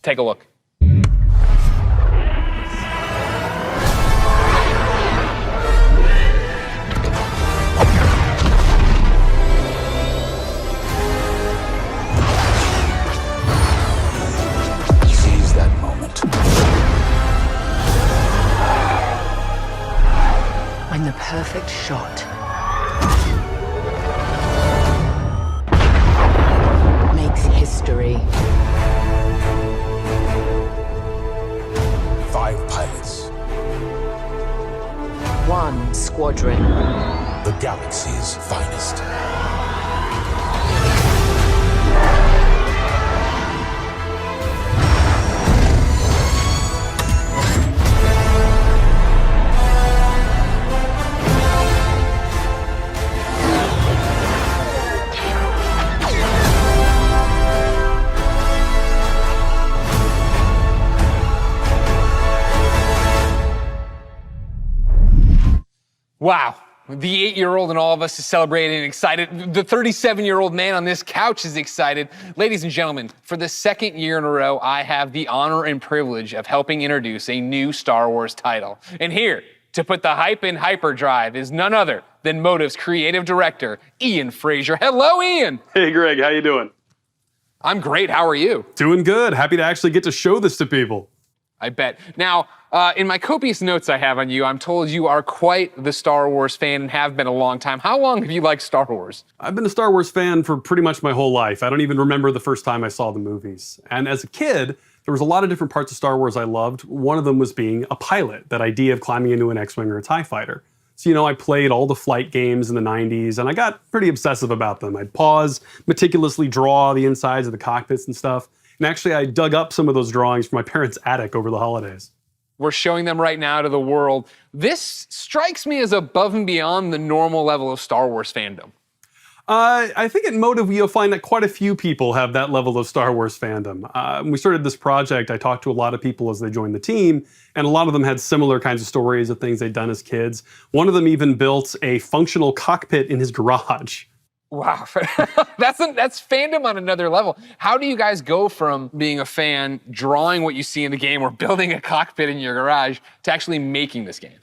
take a look. Seize that moment. When the perfect shot makes history. 5 pilots. 1 squadron. The galaxy's finest. Wow. The 8-year-old in all of us is celebrating and excited. The 37-year-old man on this couch is excited. Ladies and gentlemen, for the second year in a row, I have the honor and privilege of helping introduce a new Star Wars title. And here, to put the hype in hyperdrive, is none other than Motive's creative director, Ian Frazier. Hello, Ian. Hey, Greg, how you doing? I'm great. How are you? Doing good. Happy to actually get to show this to people. I bet. Now, in my copious notes I have on you, I'm told you are quite the Star Wars fan and have been a long time. How long have you liked Star Wars? I've been a Star Wars fan for pretty much my whole life. I don't even remember the first time I saw the movies. And as a kid, there was a lot of different parts of Star Wars I loved. One of them was being a pilot, that idea of climbing into an X-Wing or a TIE fighter. So, I played all the flight games in the 90s, and I got pretty obsessive about them. I'd pause, meticulously draw the insides of the cockpits and stuff. And actually, I dug up some of those drawings from my parents' attic over the holidays. We're showing them right now to the world. This strikes me as above and beyond the normal level of Star Wars fandom. I think at Motive, you'll find that quite a few people have that level of Star Wars fandom. When we started this project, I talked to a lot of people as they joined the team, and a lot of them had similar kinds of stories of things they'd done as kids. One of them even built a functional cockpit in his garage. Wow, that's fandom on another level. How do you guys go from being a fan, drawing what you see in the game, or building a cockpit in your garage, to actually making this game?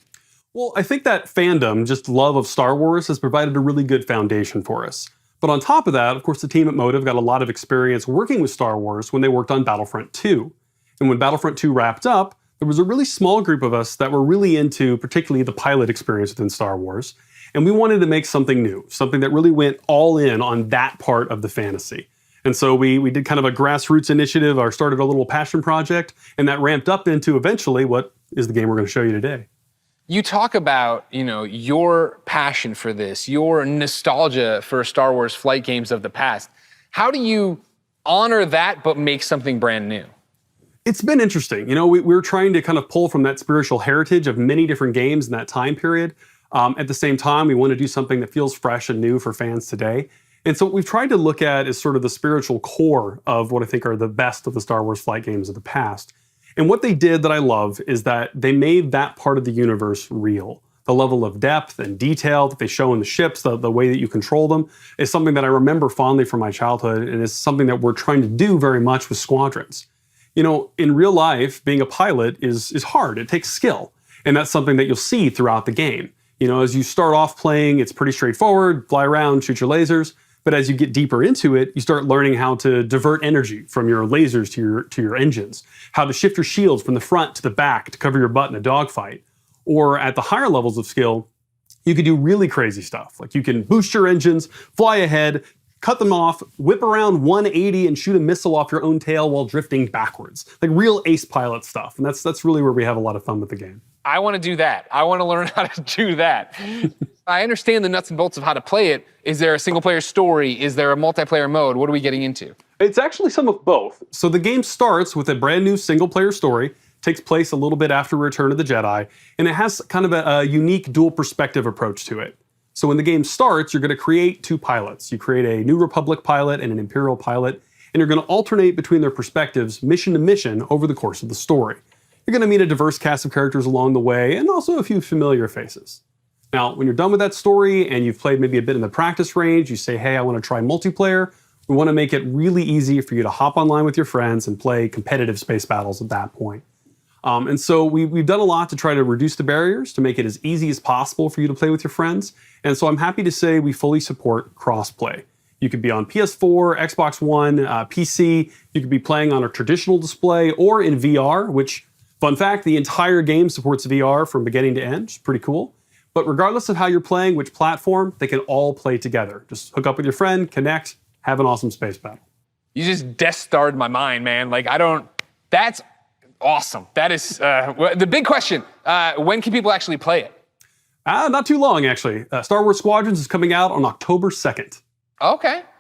Well, I think that fandom, just love of Star Wars, has provided a really good foundation for us. But on top of that, of course, the team at Motive got a lot of experience working with Star Wars when they worked on Battlefront 2. And when Battlefront 2 wrapped up, there was a really small group of us that were really into particularly the pilot experience within Star Wars. And we wanted to make something new, something that really went all in on that part of the fantasy. And so we did kind of a grassroots initiative, or started a little passion project, and that ramped up into eventually what is the game we're going to show you today. You talk about, your passion for this, your nostalgia for Star Wars flight games of the past. How do you honor that but make something brand new? It's been interesting. We're trying to kind of pull from that spiritual heritage of many different games in that time period. At the same time, we want to do something that feels fresh and new for fans today. And so what we've tried to look at is sort of the spiritual core of what I think are the best of the Star Wars flight games of the past. And what they did that I love is that they made that part of the universe real. The level of depth and detail that they show in the ships, the way that you control them, is something that I remember fondly from my childhood, and is something that we're trying to do very much with Squadrons. In real life, being a pilot is hard. It takes skill. And that's something that you'll see throughout the game. As you start off playing, it's pretty straightforward, fly around, shoot your lasers. But as you get deeper into it, you start learning how to divert energy from your lasers to your engines, how to shift your shields from the front to the back to cover your butt in a dogfight. Or at the higher levels of skill, you can do really crazy stuff. Like you can boost your engines, fly ahead, cut them off, whip around 180 and shoot a missile off your own tail while drifting backwards. Like real ace pilot stuff. And that's really where we have a lot of fun with the game. I want to do that. I want to learn how to do that. I understand the nuts and bolts of how to play it. Is there a single player story? Is there a multiplayer mode? What are we getting into? It's actually some of both. So the game starts with a brand new single player story, takes place a little bit after Return of the Jedi, and it has kind of a unique dual perspective approach to it. So when the game starts, you're going to create 2 pilots. You create a New Republic pilot and an Imperial pilot, and you're going to alternate between their perspectives mission to mission over the course of the story. You're going to meet a diverse cast of characters along the way, and also a few familiar faces. Now, when you're done with that story and you've played maybe a bit in the practice range, you say, hey, I want to try multiplayer, We want to make it really easy for you to hop online with your friends and play competitive space battles at that point. And so we've done a lot to try to reduce the barriers, to make it as easy as possible for you to play with your friends. And so I'm happy to say we fully support crossplay. You could be on PS4, Xbox One, PC. You could be playing on a traditional display or in VR, which, fun fact, the entire game supports VR from beginning to end. It's pretty cool. But regardless of how you're playing, which platform, they can all play together. Just hook up with your friend, connect, have an awesome space battle. You just Death Starred my mind, man. Like, that's awesome. That is, the big question, when can people actually play it? Not too long, actually. Star Wars Squadrons is coming out on October 2nd.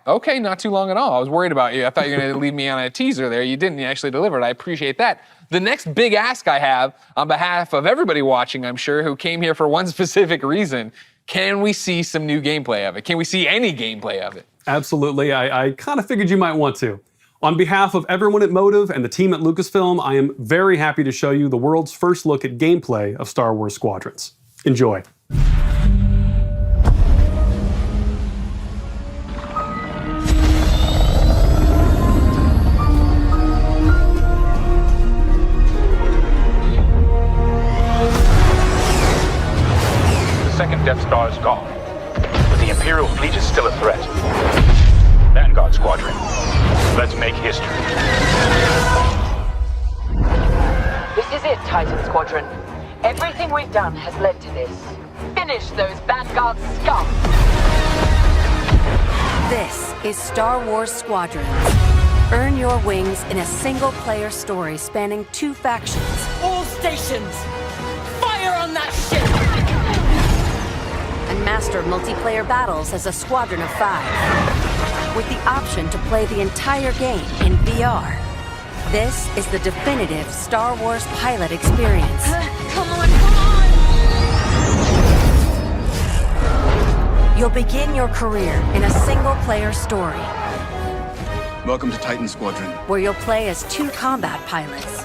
Okay, not too long at all. I was worried about you. I thought you were going to leave me on a teaser there. You didn't. You actually delivered. I appreciate that. The next big ask I have on behalf of everybody watching, I'm sure, who came here for one specific reason, can we see some new gameplay of it? Can we see any gameplay of it? Absolutely. I kind of figured you might want to. On behalf of everyone at Motive and the team at Lucasfilm, I am very happy to show you the world's first look at gameplay of Star Wars Squadrons. Enjoy. The second Death Star is gone, but the Imperial fleet is still a threat. Vanguard Squadron, let's make history. This is it, Titan Squadron. Everything we've done has led to this. Finish those Vanguard scum! This is Star Wars Squadrons. Earn your wings in a single-player story spanning 2 factions. All stations! Fire on that ship! And master multiplayer battles as a squadron of 5. With the option to play the entire game in VR. This is the definitive Star Wars pilot experience. Come on, come on! You'll begin your career in a single-player story, Welcome to Titan Squadron. where you'll play as 2 combat pilots,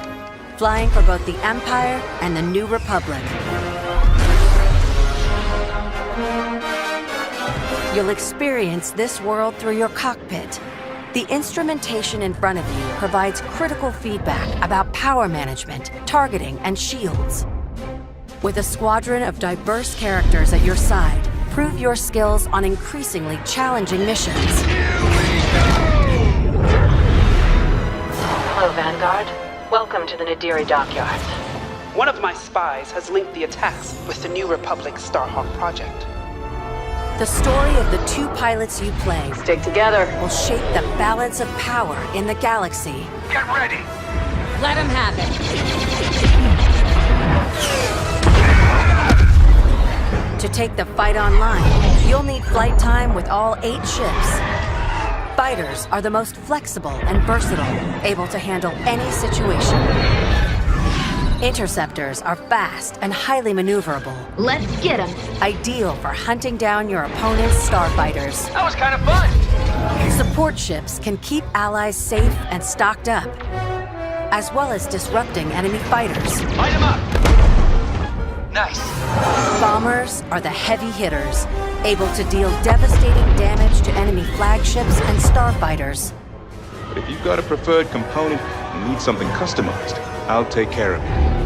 flying for both the Empire and the New Republic. You'll experience this world through your cockpit. The instrumentation in front of you provides critical feedback about power management, targeting, and shields. With a squadron of diverse characters at your side, prove your skills on increasingly challenging missions. Hello, Vanguard. Welcome to the Nadiri dockyards. One of my spies has linked the attacks with the New Republic Starhawk project. The story of the 2 pilots you play Stick together. will shape the balance of power in the galaxy. Get ready! Let him have it. To take the fight online, you'll need flight time with all 8 ships. Fighters are the most flexible and versatile, able to handle any situation. Interceptors are fast and highly maneuverable, Let's get him. ideal for hunting down your opponent's starfighters. That was kind of fun! Support ships can keep allies safe and stocked up, as well as disrupting enemy fighters. Light him up! Nice. Bombers are the heavy hitters, able to deal devastating damage to enemy flagships and starfighters. But if you've got a preferred component and need something customized, I'll take care of it.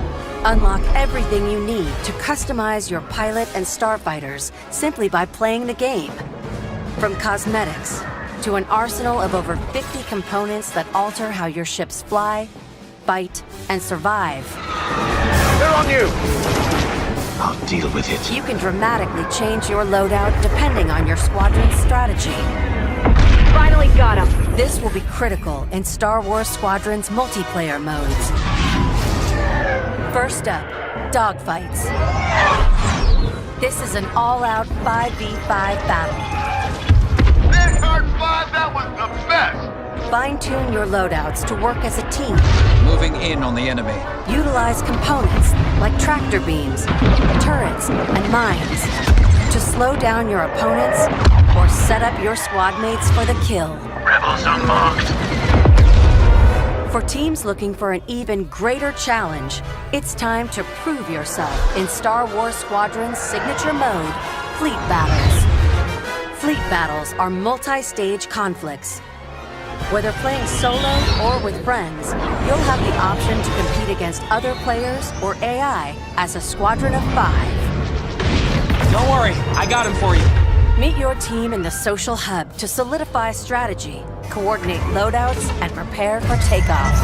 Unlock everything you need to customize your pilot and starfighters simply by playing the game. From cosmetics to an arsenal of over 50 components that alter how your ships fly, fight, and survive. They're on you! I'll deal with it. You can dramatically change your loadout depending on your squadron's strategy. Finally got him. This will be critical in Star Wars Squadron's multiplayer modes. First up, dogfights. This is an all-out 5v5 battle. Vanguard 5, that was the best! Fine-tune your loadouts to work as a team. Moving in on the enemy. Utilize components like tractor beams, turrets, and mines to slow down your opponents or set up your squad mates for the kill. Rebels unmarked. For teams looking for an even greater challenge, it's time to prove yourself in Star Wars Squadron's signature mode, Fleet Battles. Fleet Battles are multi-stage conflicts. Whether playing solo or with friends, you'll have the option to compete against other players or AI as a squadron of 5. Don't worry, I got him for you. Meet your team in the social hub to solidify strategy, coordinate loadouts, and prepare for takeoff.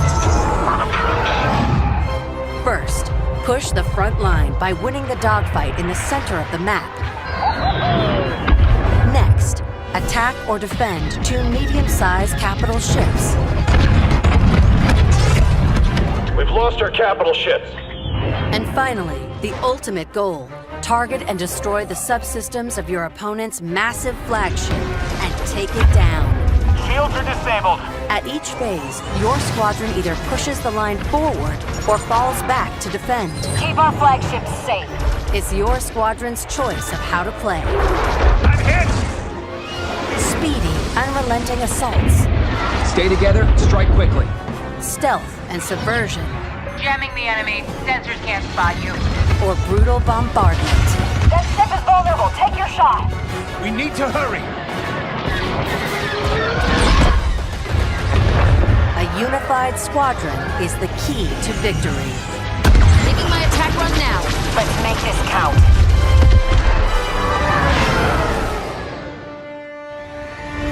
First, push the front line by winning the dogfight in the center of the map. Next, attack or defend 2 medium-sized capital ships. We've lost our capital ships. And finally, the ultimate goal. Target and destroy the subsystems of your opponent's massive flagship and take it down. Shields are disabled. At each phase, your squadron either pushes the line forward or falls back to defend. Keep our flagship safe. It's your squadron's choice of how to play. I'm hit! Speedy, unrelenting assaults. Stay together, strike quickly. Stealth and subversion. Jamming the enemy. Sensors can't spot you. Or brutal bombardment. That ship is vulnerable. Take your shot. We need to hurry. A unified squadron is the key to victory. Making my attack run now. Let's make this count.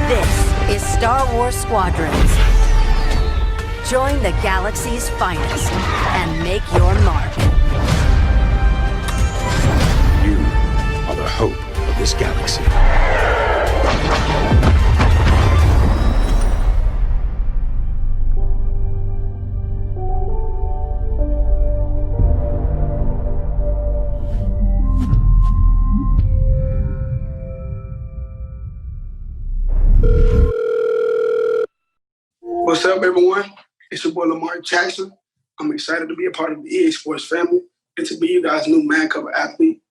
This is Star Wars Squadrons. Join the galaxy's finest and make your mark. You are the hope of this galaxy. What's up, everyone? It's your boy Lamar Jackson. I'm excited to be a part of the EA Sports family and to be you guys' new man cover athlete.